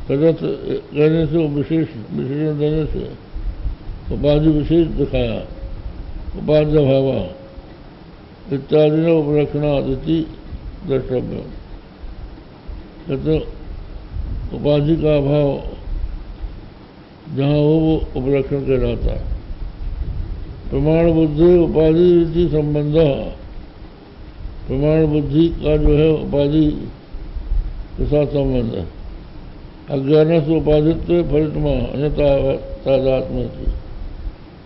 तदर्थ कहने से, विशेषण देने से उपाधि विशेष दिखाया, उपाध्य भावा इत्यादि न उपलक्षणादिति द्रष्टव्य। कहते उपाधि का अभाव जहाँ हो वो उपलक्षण कहलाता है। प्रमाण बुद्धि उपाधि संबंध, प्रमाण बुद्धि का जो है उपाधि के साथ संबंध है। अज्ञान से उपाधित्व फलितमा तादात्म्य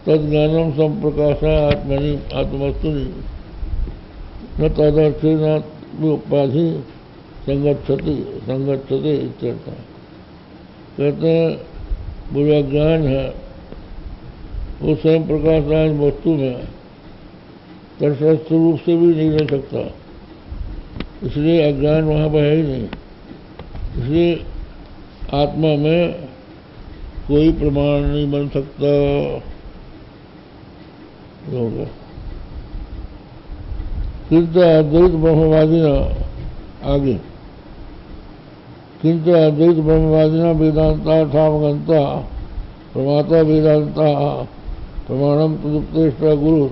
तद ज्ञानम संप्रकाशा आत्मनि आत्मस्तुनि न तादात्म्य न उपाधि संगच्छते इत्यर्थ। कहते हैं वो जो अज्ञान है वो स्वयं प्रकाशमान वस्तु में तटस्थ रूप से भी नहीं रह सकता, इसलिए अज्ञान वहाँ पर है ही नहीं। इसलिए आत्मा में कोई प्रमाण नहीं बन सकता। होगा किंतु अद्वैत ब्रह्मवादिना, आगे किंतु अद्वैत ब्रह्मवादिना वेदांता ठामगंता प्रमाता वेदांता प्रमाणम तदुपदेष्टा गुरु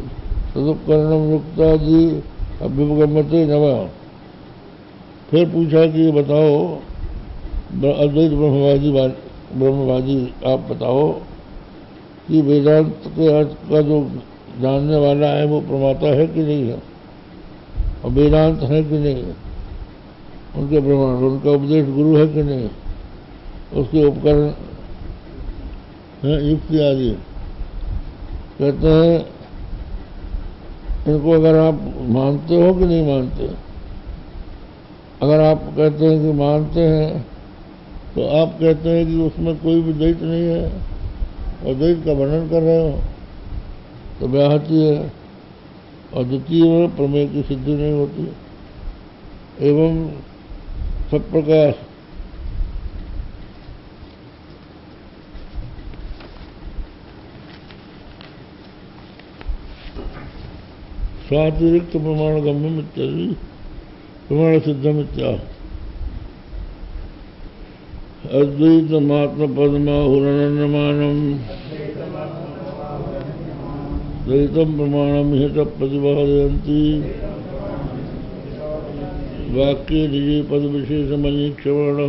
तदुपकरणम युक्ता जी अभ्युपगम्यते नवा। फिर पूछा कि ये बताओ अद्वैत ब्रह्मवादी आप बताओ कि वेदांत के अर्थ का जो जानने वाला है वो प्रमाता है कि नहीं है, और वेदांत है कि नहीं, उनके प्रमाण, उनका उपदेश गुरु है कि नहीं, उसके उपकरण हैं युक्ति आदि। कहते हैं इनको अगर आप मानते हो कि नहीं मानते, अगर आप कहते हैं कि मानते हैं तो आप कहते हैं कि उसमें कोई भी द्वैत नहीं है और द्वैत का वर्णन कर रहे हो तो व्याहति है, और द्वितीय में प्रमेय की सिद्धि नहीं होती। एवं सब प्रकाश स्वातिरिक्त प्रमाण गम्यम इत्यादि प्रमाण सिद्धम इत्याह। अद्वैत मात्म पद्माहुरनन्यमानम द्वैतम प्रमाणम हित प्रतिपादयन्ति वाक्ये निजे पद विशेष मनीक्षवर्ण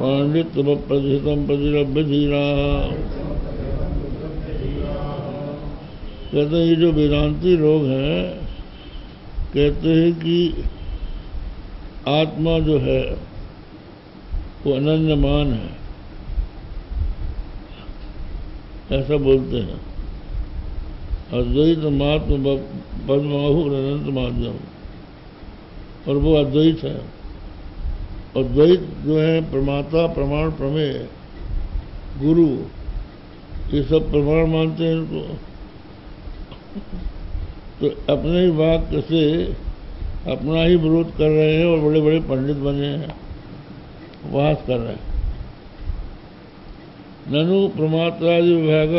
पांडित्य प्रतिहितम प्रतिरभ्य धीरा। कहते हैं ये जो वेदांती लोग हैं कहते हैं कि आत्मा जो है वो अनन्यमान है, ऐसा बोलते हैं। अद्वैत मात्म पद्माहु अनंत माध्यम, और वो अद्वैत है। और द्वैत जो है प्रमाता प्रमाण प्रमेय गुरु ये सब प्रमाण मानते हैं इनको। तो अपने ही वाक्य से अपना ही विरोध कर रहे हैं और बड़े बड़े पंडित बने हैं, उपहास कर रहे हैं। ननु प्रमात्रादि विभाग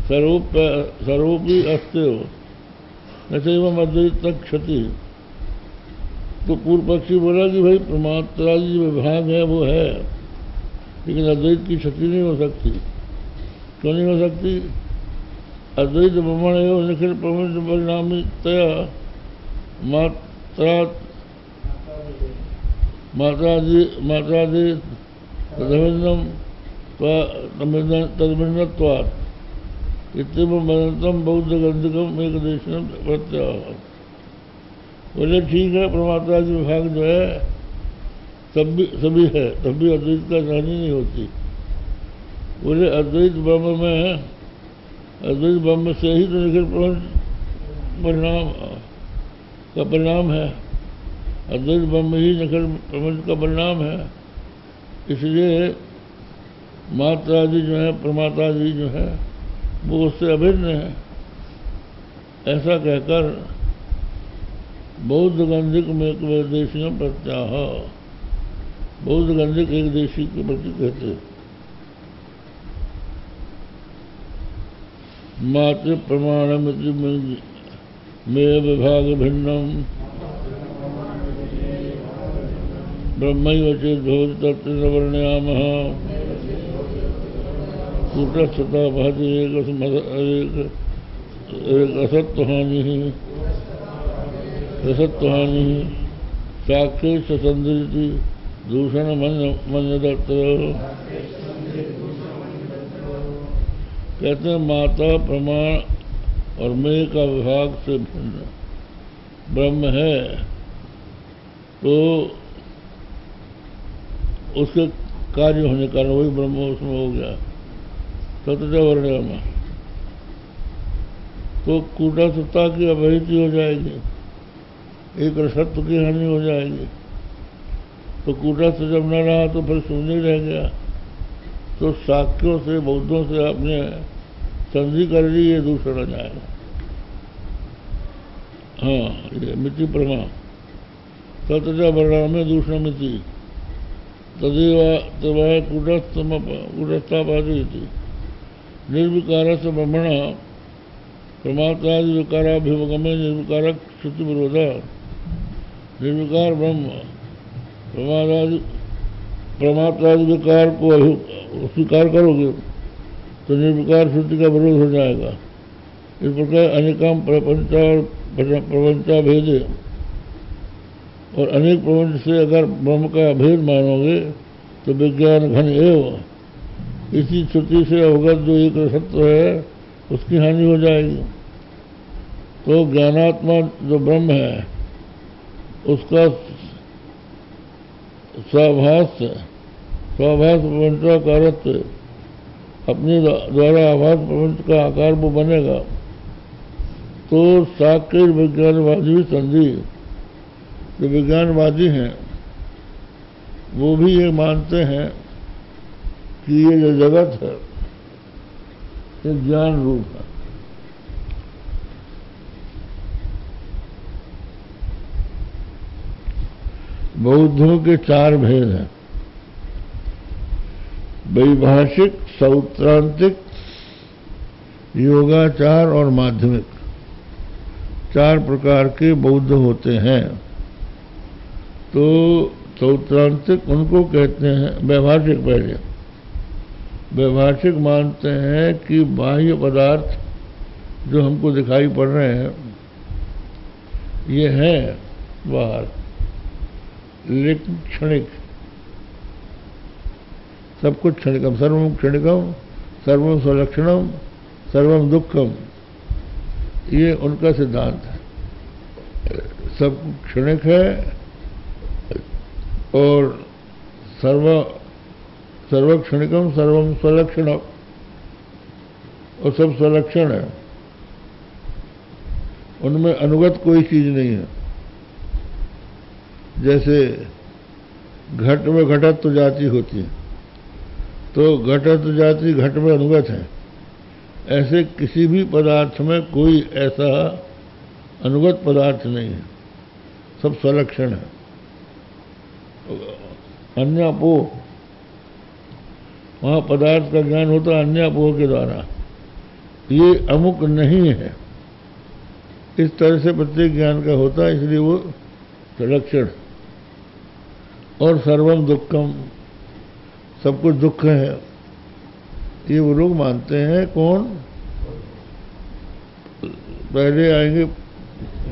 सर्वोपि अस्त्यो नचैवम अद्वैत क्षति। तो पूर्व पक्षी बोला कि भाई प्रमात्रादि विभाग है वो है, लेकिन अद्वैत की क्षति नहीं हो सकती। क्यों नहीं हो सकती? अद्वैत ब्रह्मण एवं निखिल प्रपंच परिणामितया मात्रादि तदभिन्नत्वात् इत्येवं बौद्ध गंधिकम एक देशम प्रत्याह। बोले ठीक है परमात्मादि विभाग जो है सभी है, तब भी अद्वैत का हानि नहीं होती। बोले अद्वैत ब्रह्म से ही तो निखिल प्रपंच का परिणाम है। अद्वैत ब्रह्म ही निखिल प्रपंच का परिणाम है। इसलिए मात्रादि जो है प्रमातादि जो है वो उससे अभिन्न है। ऐसा कहकर बौद्ध गंधिक में एक देशियों प्रत्याह, बौद्ध गंधिक एक देशी के प्रति कहते हैं। मात्र प्रमाणमिति में विभाग भिन्नम ब्रह्मैव चेद्भवति तत्तेन वर्णयामः। कूटस्थता भाति एक असत्वहानिः साक्षी संदृति दूषण मन्यदत्र। कहते हैं माता प्रमाण और मैं का विभाग से भिन्न ब्रह्म है, तो उसके कार्य होने का कारण वही ब्रह्म उसमें हो गया। तत्व वर्णयामः, तो कूटस्थता की अवहिति हो जाएगी, एक रसत्व की हानि हो जाएगी। तो कूटस्थ जब न रहा तो फिर शून्य रह गया। तो साक्यों से बौद्धों से आपने संधि कर ली, ये दूषण आ जाएगा। हाँ, ये मिति प्रमा तत्जा वर्णामे दूषण मिति तदेव कूटस्थापादी थी। निर्विकार से ब्रह्मण प्रमात्रादि विकाराभिवगमे निर्विकारक श्रुति विरोधा। निर्विकार ब्रह्म प्रमात्रादि विकार को स्वीकार करोगे तो निर्विकार श्रुति का विरोध हो जाएगा। इस प्रकार अनेकाम प्रपंचा भेदे, और अनेक प्रपंच से अगर ब्रह्म का भेद मानोगे तो विज्ञान घन एवं, इसी श्रुति से अवगत जो एक सत्य है उसकी हानि हो जाएगी। तो ज्ञानात्मा जो ब्रह्म है उसका स्वाभास प्रपंचाकारत्व, अपने द्वारा आभास प्रपंच का आकार वो बनेगा। तो साक्य विज्ञानवादी भी संधि, जो विज्ञानवादी हैं वो भी ये मानते हैं कि ये जो जगत है ये ज्ञान रूप है। बौद्धों के चार भेद हैं, वैभाषिक, सौत्रांतिक, योगाचार और माध्यमिक। चार प्रकार के बौद्ध होते हैं। तो सौत्रांतिक उनको कहते हैं, वैभाषिक पहले वैभाषिक मानते हैं कि बाह्य पदार्थ जो हमको दिखाई पड़ रहे हैं ये हैं बाहर, लेकिन क्षणिक, सब कुछ क्षणिकम, सर्वम क्षणिकम, सर्वम स्वलक्षणम, सर्वम दुखम, ये उनका सिद्धांत है। सब क्षणिक है और सर्वक्षणिकम, सर्वम स्वलक्षणम, और सब स्वलक्षण है, उनमें अनुगत कोई चीज नहीं है। जैसे घट में घटत्व जाति होती है तो घटत्व जाति घट में अनुगत है, ऐसे किसी भी पदार्थ में कोई ऐसा अनुगत पदार्थ नहीं है, सब स्वलक्षण है। अन्यापोह, वहाँ पदार्थ का ज्ञान होता है अन्यापोह के द्वारा, ये अमुक नहीं है, इस तरह से प्रत्येक ज्ञान का होता है, इसलिए वो स्वलक्षण। और सर्वम दुखम, सब कुछ दुख है, ये वो लोग मानते हैं। कौन? पहले आएंगे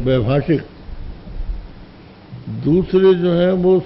वैभाषिक, दूसरे जो है वो